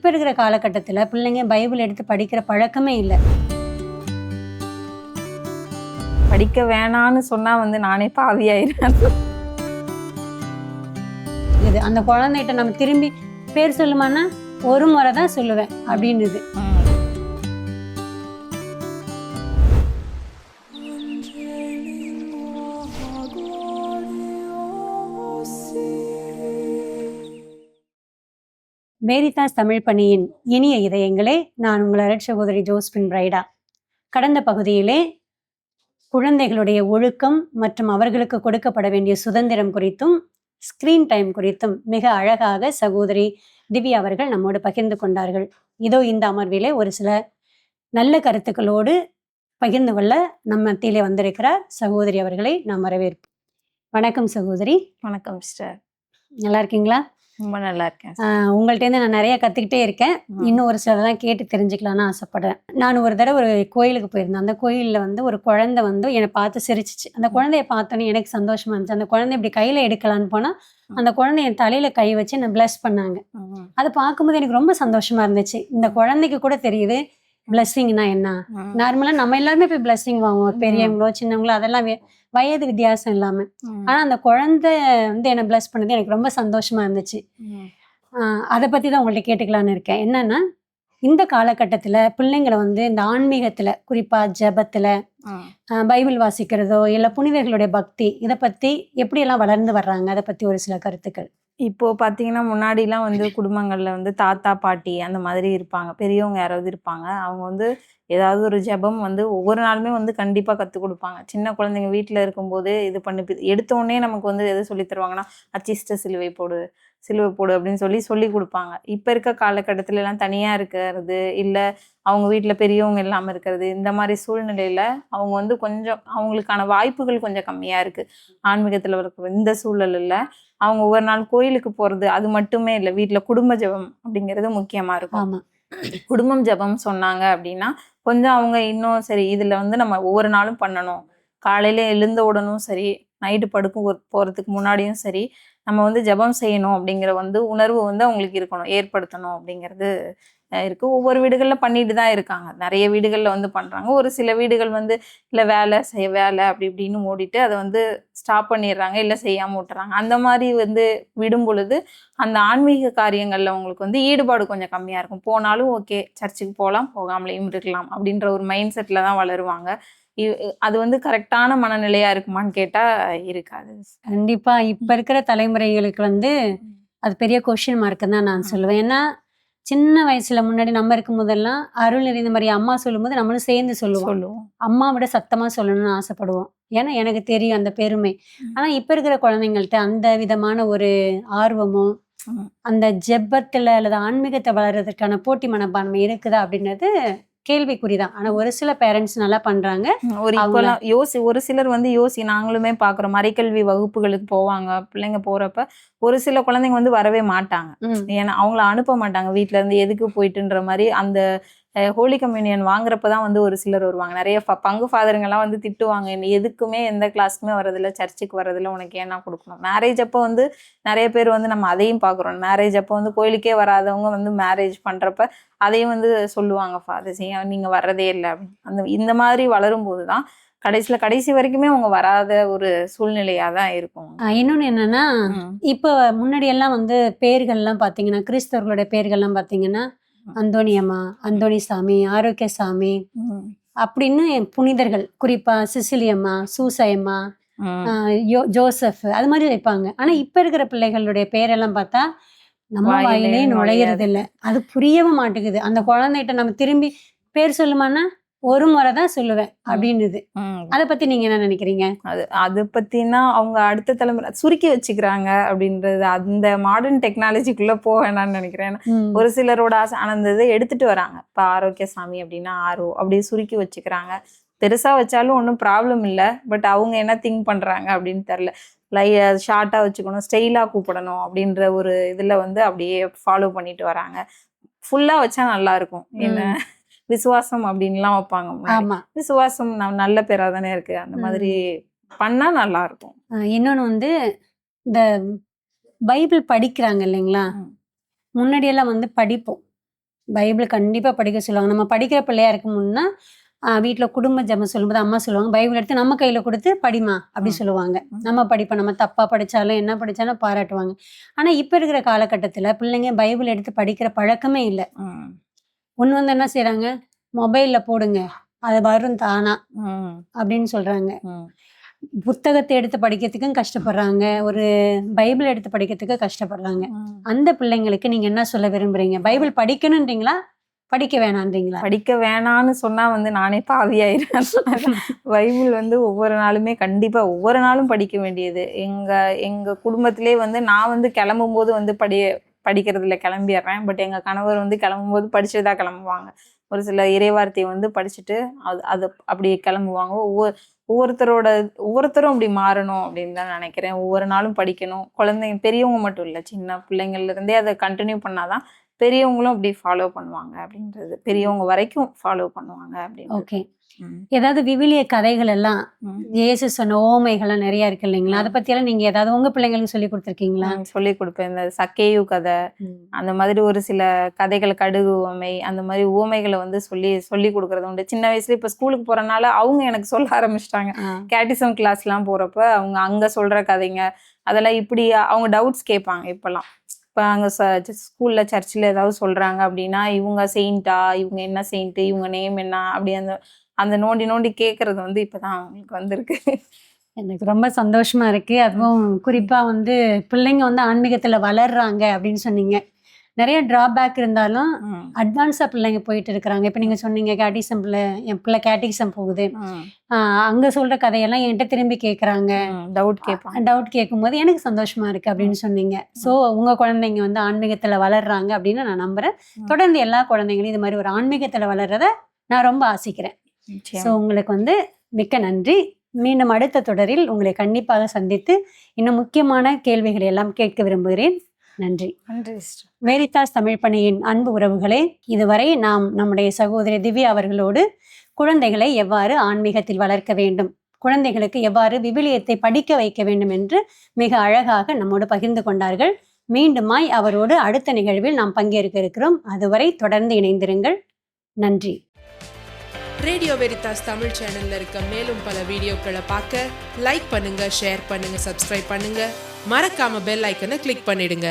இப்போ இருக்கிற காலகட்டத்தில் பிள்ளைங்க பைபிள் எடுத்து படிக்கிற பழக்கமே இல்லை. படிக்க வேணான்னு சொன்னா நானே பாவியாயிரேன். இது அந்த குழந்தைகிட்ட நம்ம திரும்பி பேர் சொல்லுமான்னா ஒரு முறை தான் சொல்லுவேன் அப்படின்னுது. வேரிதாஸ் தமிழ் பணியின் இனிய இதயங்களே, நான் உங்கள் அருட் சகோதரி ஜோஸ்பின் பிரைடா. கடந்த பகுதியிலே குழந்தைகளுடைய ஒழுக்கம் மற்றும் அவர்களுக்கு கொடுக்கப்பட வேண்டிய சுதந்திரம் குறித்தும் ஸ்கிரீன் டைம் குறித்தும் மிக அழகாக சகோதரி திவ்யா அவர்கள் நம்மோடு பகிர்ந்து கொண்டார்கள். இதோ இந்த அமர்விலே ஒரு சில நல்ல கருத்துக்களோடு பகிர்ந்து கொள்ள நம்ம மத்தியிலே வந்திருக்கிறார் சகோதரி அவர்களை நாம் வரவேற்போம். வணக்கம் சகோதரி. வணக்கம் சிஸ்டர். நல்லா இருக்கீங்களா? ரொம்ப நல்லா இருக்கேன். உங்கள்கிட்ட நான் நிறைய கற்றுக்கிட்டே இருக்கேன். இன்னும் ஒரு சிலதெல்லாம் கேட்டு தெரிஞ்சுக்கலான்னு ஆசைப்படுறேன். நான் ஒரு தடவை ஒரு கோயிலுக்கு போயிருந்தேன். அந்த கோயிலில் ஒரு குழந்தை என்னை பார்த்து சிரிச்சிச்சு. அந்த குழந்தைய பார்த்தோன்னே எனக்கு சந்தோஷமா இருந்துச்சு. அந்த குழந்தை இப்படி கையில் எடுக்கலான்னு போனால் அந்த குழந்தை என் தலையில் கை வச்சு என்னை பிளஸ் பண்ணாங்க. அதை பார்க்கும்போது எனக்கு ரொம்ப சந்தோஷமா இருந்துச்சு. இந்த குழந்தைக்கு கூட தெரியுது பிளஸ்ஸிங்னா என்ன. நார்மலாக நம்ம எல்லாருமே போய் பிளஸ்ஸிங் வாங்குவோம், பெரியவங்களோ சின்னவங்களோ, அதெல்லாம் வயது வித்தியாசம் இல்லாம. ஆனா அந்த குழந்தை என்னை பிளஸ் பண்ணது எனக்கு ரொம்ப சந்தோஷமா இருந்துச்சு. அதை பத்தி தான் உங்கள்ட்ட கேட்டுக்கலான்னு இருக்கேன். என்னன்னா, இந்த காலகட்டத்துல பிள்ளைங்களை இந்த ஆன்மீகத்துல, குறிப்பா ஜெபத்துல, பைபிள் வாசிக்கிறதோ இல்ல புனிதர்களுடைய பக்தி, இதை பத்தி எப்படி எல்லாம் வளர்ந்து வர்றாங்க, அதை பத்தி ஒரு சில கருத்துக்கள். இப்போ பாத்தீங்கன்னா முன்னாடிலாம் குடும்பங்கள்ல தாத்தா பாட்டி அந்த மாதிரி இருப்பாங்க, பெரியவங்க யாராவது இருப்பாங்க. அவங்க ஏதாவது ஒரு ஜெபம் ஒவ்வொரு நாளுமே கண்டிப்பா கற்றுக் கொடுப்பாங்க. சின்ன குழந்தைங்க வீட்டில் இருக்கும்போது இது பண்ணி எடுத்தோடனே நமக்கு எது சொல்லி தருவாங்கன்னா, அச்சிஷ்ட சிலுவை போடு அப்படின்னு சொல்லி கொடுப்பாங்க. இப்போ இருக்க காலகட்டத்துல எல்லாம் தனியா இருக்கிறது, இல்லை அவங்க வீட்டில் பெரியவங்க இல்லாமல் இருக்கிறது, இந்த மாதிரி சூழ்நிலையில அவங்க கொஞ்சம் அவங்களுக்கான வாய்ப்புகள் கொஞ்சம் கம்மியா இருக்கு. ஆன்மீகத்துல இருக்கிற இந்த சூழலில் அவங்க ஒவ்வொரு நாள் கோயிலுக்கு போறது அது மட்டுமே இல்லை, வீட்டில் குடும்ப ஜெபம் அப்படிங்கிறது முக்கியமா இருக்கும். குடும்பம் ஜெபம் சொன்னாங்க அப்படின்னா கொஞ்சம் அவங்க இன்னும் சரி, இதுல நம்ம ஒவ்வொரு நாளும் பண்ணணும், காலையில எழுந்த உடனும் சரி, நைட்டு படுக்கும் போறதுக்கு முன்னாடியும் சரி, நம்ம ஜெபம் செய்யணும் அப்படிங்கிற உணர்வு அவங்களுக்கு இருக்கணும், ஏற்படுத்தணும் அப்படிங்கிறது இருக்கு. ஒவ்வொரு வீடுகளில் பண்ணிட்டு தான் இருக்காங்க. நிறைய வீடுகளில் பண்றாங்க. ஒரு சில வீடுகள் இல்லை வேலை அப்படி இப்படின்னு ஓடிட்டு அதை ஸ்டாப் பண்ணிடுறாங்க, இல்லை செய்யாம விட்டுறாங்க. அந்த மாதிரி விடும் பொழுது அந்த ஆன்மீக காரியங்கள்ல உங்களுக்கு ஈடுபாடு கொஞ்சம் கம்மியா இருக்கும். போனாலும் ஓகே, சர்ச்சுக்கு போகலாம், போகாமலேயும் இருக்கலாம் அப்படின்ற ஒரு மைண்ட் செட்ல தான் வளருவாங்க. அது கரெக்டான மனநிலையா இருக்குமான்னு கேட்டா இருக்காது. கண்டிப்பா இப்ப இருக்கிற தலைமுறைகளுக்கு அது பெரிய கொஸ்டின் மார்க்கு தான் நான் சொல்லுவேன். ஏன்னா சின்ன வயசுல முன்னாடி நம்ம இருக்கும் போதெல்லாம் அருள் நிறைந்த மாதிரி அம்மா சொல்லும்போது நம்மளும் சேர்ந்து சொல்லுவோம். அம்மா விட சத்தமா சொல்லணும்னு ஆசைப்படுவோம். ஏன்னா எனக்கு தெரியும் அந்த பெருமை. ஆனா இப்ப இருக்கிற குழந்தைங்கள்ட்ட அந்த விதமான ஒரு ஆர்வமோ அந்த ஜெபத்துல அல்லது ஆன்மீகத்தை வளர்றதுக்கான போட்டி மனப்பான்மை இருக்குதா அப்படின்றது கேள்விக்குறிதான். ஆனா ஒரு சில பேரண்ட்ஸ் நல்லா பண்றாங்க. ஒரு சிலர் நாங்களுமே பாக்குறோம், மறைக்கல்வி வகுப்புகளுக்கு போவாங்க. பிள்ளைங்க போறப்ப ஒரு சில குழந்தைங்க வரவே மாட்டாங்க. ஏன்னா அவங்கள அனுப்ப மாட்டாங்க வீட்டுல இருந்து, எதுக்கு போயிட்டுன்ற மாதிரி. அந்த ஹோலி கம்யூனியன் வாங்குறப்பதான் ஒரு சிலர் வருவாங்க. நிறைய பங்கு ஃபாதருங்கெல்லாம் திட்டுவாங்க, எதுக்குமே எந்த கிளாஸ்க்குமே வர்றதில்ல, சர்ச்சுக்கு வர்றதில்ல, உனக்கு ஏன்னா கொடுக்கணும். மேரேஜ் அப்போ நிறைய பேர் நம்ம அதையும் பார்க்குறோம். மேரேஜ் அப்போ கோயிலுக்கே வராதவங்க மேரேஜ் பண்றப்ப அதையும் சொல்லுவாங்க, ஃபாதர்ஸ் ஏன் நீங்க வர்றதே இல்லை அப்படின்னு. இந்த மாதிரி வளரும் போதுதான் கடைசி வரைக்குமே அவங்க வராத ஒரு சூழ்நிலையா தான் இருக்கும். இன்னொன்னு என்னன்னா, இப்ப முன்னாடி எல்லாம் பேர்கள்லாம் பாத்தீங்கன்னா, கிறிஸ்தவர்களுடைய பேர்கள்லாம் பாத்தீங்கன்னா, அந்தோணியம்மா, அந்தோணிசாமி, ஆரோக்கியசாமி அப்படின்னு புனிதர்கள், குறிப்பா சிசிலியம்மா, சூசையம்மா, ஜோசப், அது மாதிரி வைப்பாங்க. ஆனா இப்ப இருக்கிற பிள்ளைகளுடைய பேரெல்லாம் பார்த்தா நம்ம வாயிலே நுழையிறது இல்லை. அது புரியவே மாட்டேங்குது. அந்த குழந்தைகிட்ட நம்ம திரும்பி பேர் சொல்லுமான்னா ஒரு முறை தான் சொல்லுவேன் அப்படின்னுது. அதை பத்தி நீங்க என்ன நினைக்கிறீங்க? அது பத்தினா அவங்க அடுத்த தலைமுறை சுருக்கி வச்சுக்கிறாங்க அப்படின்றது. அந்த மாடர்ன் டெக்னாலஜிக்குள்ள போக வேணாம்னு நினைக்கிறேன். ஒரு சிலரோட ஆனந்தத்தை எடுத்துட்டு வராங்க. இப்ப ஆரோக்கியசாமி அப்படின்னா ஆரோ அப்படி சுருக்கி வச்சுக்கிறாங்க. பெருசா வச்சாலும் ஒன்றும் ப்ராப்ளம் இல்லை. பட் அவங்க என்ன திங்க் பண்றாங்க அப்படின்னு தெரியல. ஷார்ட்டா வச்சுக்கணும், ஸ்டைலா கூப்பிடணும் அப்படின்ற ஒரு இதுல அப்படியே ஃபாலோ பண்ணிட்டு வராங்க. ஃபுல்லா வச்சா நல்லா இருக்கும். என்ன விசுவாசம் அப்படின்லாம் வைப்பாங்க. விசுவாசம் நல்ல பேரா தானே இருக்கு, அந்த மாதிரி பண்ணா நல்லா இருக்கும். இன்னொன்னு இந்த பைபிள் படிக்கிறாங்க இல்லைங்களா, முன்னாடியெல்லாம் படிப்போம். பைபிள் கண்டிப்பா படிக்க சொல்லுவாங்க. நம்ம படிக்கிற பிள்ளையா இருக்குமுன்னா, வீட்ல குடும்ப ஜெபம் சொல்லும்போது அம்மா சொல்லுவாங்க, பைபிள் எடுத்து நம்ம கையில குடுத்து படிம்மா அப்படி ம். சொல்லுவாங்க. ம். நம்ம படிப்போம். நம்ம தப்பா படிச்சாலும், என்ன படிச்சாலும் பாராட்டுவாங்க. ஆனா, இப்ப இருக்கிற காலகட்டத்தில பிள்ளைங்க பைபிள் எடுத்து படிக்கிற பழக்கமே இல்ல. ம். ஒண்ணு வந்து என்ன செய்றாங்க, மொபைல்ல போடுங்க. அது வரும் தானா ம். அப்படின்னு சொல்றாங்க. ம். புத்தகத்த எடுத்து படிக்கிறதுக்கும் கஷ்டப்படுறாங்க. ஒரு பைபிள் எடுத்து படிக்கிறதுக்கு கஷ்டப்படுறாங்க. ம். அந்த பிள்ளைங்களுக்கு நீங்க என்ன சொல்ல விரும்புறீங்க? பைபிள் படிக்கணுன்றீங்களா? படிக்க வேணான்றீங்களா? படிக்க வேணான்னு சொன்னா வந்து நானே பாவியாயிடுவேன். பைபிள் வந்து ஒவ்வொரு நாளுமே கண்டிப்பா ஒவ்வொரு நாளும் படிக்க வேண்டியது. எங்க எங்க குடும்பத்திலே வந்து நான் வந்து கிளம்பும்போது வந்து படிக்கிறதில்ல, கிளம்பிடுறேன். பட் எங்க கணவர் வந்து கிளம்பும்போது படிச்சுட்டு தான் கிளம்புவாங்க. ஒரு சில இறைவார்த்தைய வந்து படிச்சுட்டு அது அது அப்படி கிளம்புவாங்க. ஒவ்வொருத்தரும் அப்படி மாறணும் அப்படின்னு தான் நினைக்கிறேன். ஒவ்வொரு நாளும் படிக்கணும். குழந்தைங்க பெரியவங்க மட்டும் இல்ல. சின்ன பிள்ளைங்கள்ல இருந்தே அத கன்டின்யூ பண்ணாதான் பெரியவங்களும் அப்படி ஃபாலோ பண்ணுவாங்க அப்படின்றது. பெரியவங்க வரைக்கும் ஃபாலோ பண்ணுவாங்க அப்படின்றது. ஓகே. ம். ஏதாவது விவிலிய கதைகள் எல்லாம் ம். இயேசு சொன்ன உவமைகள்லாம் நெறைய இருக்கு இல்லைங்களா? அத ம். பத்தியெல்லாம் நீங்க ஏதாவது உங்க பிள்ளைங்களுக்கு சொல்லிக் குடுத்துருக்கீங்களா? சொல்லிக் குடுப்பேன். இந்த சக்கேயு கதை, அந்த மாதிரி ஒரு சில கதைகள், கடுகு உவமை, அந்த மாதிரி உவமைகள வந்து சொல்லிக் குடுக்குறது உண்டு. சின்ன வயசுல இப்ப ஸ்கூலுக்கு போறனால அவங்க எனக்கு சொல்ல ஆரம்பிச்சுட்டாங்க. ஆ. கேட்டிசம் கிளாஸ்லாம் போறப்ப அவங்க அங்க சொல்ற கதைங்க, அதெல்லாம் இப்படி அவங்க டவுட்ஸ் கேட்பாங்க இப்பலாம். இப்ப அங்க ஸ்கூல்ல, சர்ச்ல ஏதாவது சொல்றாங்க அப்படின்னா, இவங்க செயின்ட்டா? இவங்க என்ன செயின்ட்? இவங்க நேம் என்ன? அப்படி அந்த அந்த நோண்டி நோண்டி கேட்கறது வந்து இப்பதான் அவங்களுக்கு வந்திருக்கு. எனக்கு ரொம்ப சந்தோஷமா இருக்கு. அதுவும் குறிப்பா வந்து பிள்ளைங்க வந்து ஆன்மீகத்துல வளர்றாங்க அப்படின்னு சொன்னீங்க. நெறைய டிராபேக் இருந்தாலும் ம். அட்வான்ஸா பிள்ளைங்க போயிட்டு இருக்கிறாங்க. இப்ப நீங்க சொன்னீங்க கேட்டிசம்ல என் பிள்ளை கேட்டிசம் போகுது. ம். அங்க சொல்ற கதையெல்லாம் என்ட்ட திரும்பி கேட்கறாங்க. டவுட் கேட்பாங்க. டவுட் கேட்கும்போது எனக்கு சந்தோஷமா இருக்கு அப்படின்னு சொன்னீங்க. ஸோ உங்க குழந்தைங்க வந்து ஆன்மீகத்துல வளர்றாங்க அப்படின்னு நான் நம்புறேன். தொடர்ந்து எல்லா குழந்தைங்களும் இது மாரி ஒரு ஆன்மீகத்துல வளர்றத நான் ரொம்ப ஆசிக்கிறேன். ஸோ நிச்சயமா. உங்களுக்கு வந்து மிக்க நன்றி. மீண்டும் அடுத்த தொடரில் உங்களை கண்டிப்பாக சந்தித்து இன்னும் முக்கியமான கேள்விகளை எல்லாம் கேட்க விரும்புகிறேன். நன்றி. நன்றி சிஸ்டர். வேரித்தாஸ் தமிழ் பணியின் அன்பு உறவுகளே, இதுவரை நாம் நம்முடைய சகோதரி திவ்யா அவர்களோடு குழந்தைகளை எவ்வாறு ஆன்மீகத்தில் வளர்க்க வேண்டும், குழந்தைகளுக்கு எவ்வாறு விவிலியத்தை படிக்க வைக்க வேண்டும் என்று மிக அழகாக நம்மோடு பகிர்ந்து கொண்டார்கள். மீண்டுமாய் அவரோடு அடுத்த நிகழ்வில் நாம் பங்கேற்க இருக்கிறோம். அதுவரை தொடர்ந்து இணைந்திருங்கள். நன்றி. ரேடியோ வெரிதாஸ் தமிழ் சேனல்ல இருக்க மேலும் பல வீடியோக்களை பார்க்க லைக் பண்ணுங்க, ஷேர் பண்ணுங்க, சப்ஸ்கிரைப் பண்ணுங்க. மறக்காம பெல் ஐக்கனை கிளிக் பண்ணிடுங்க.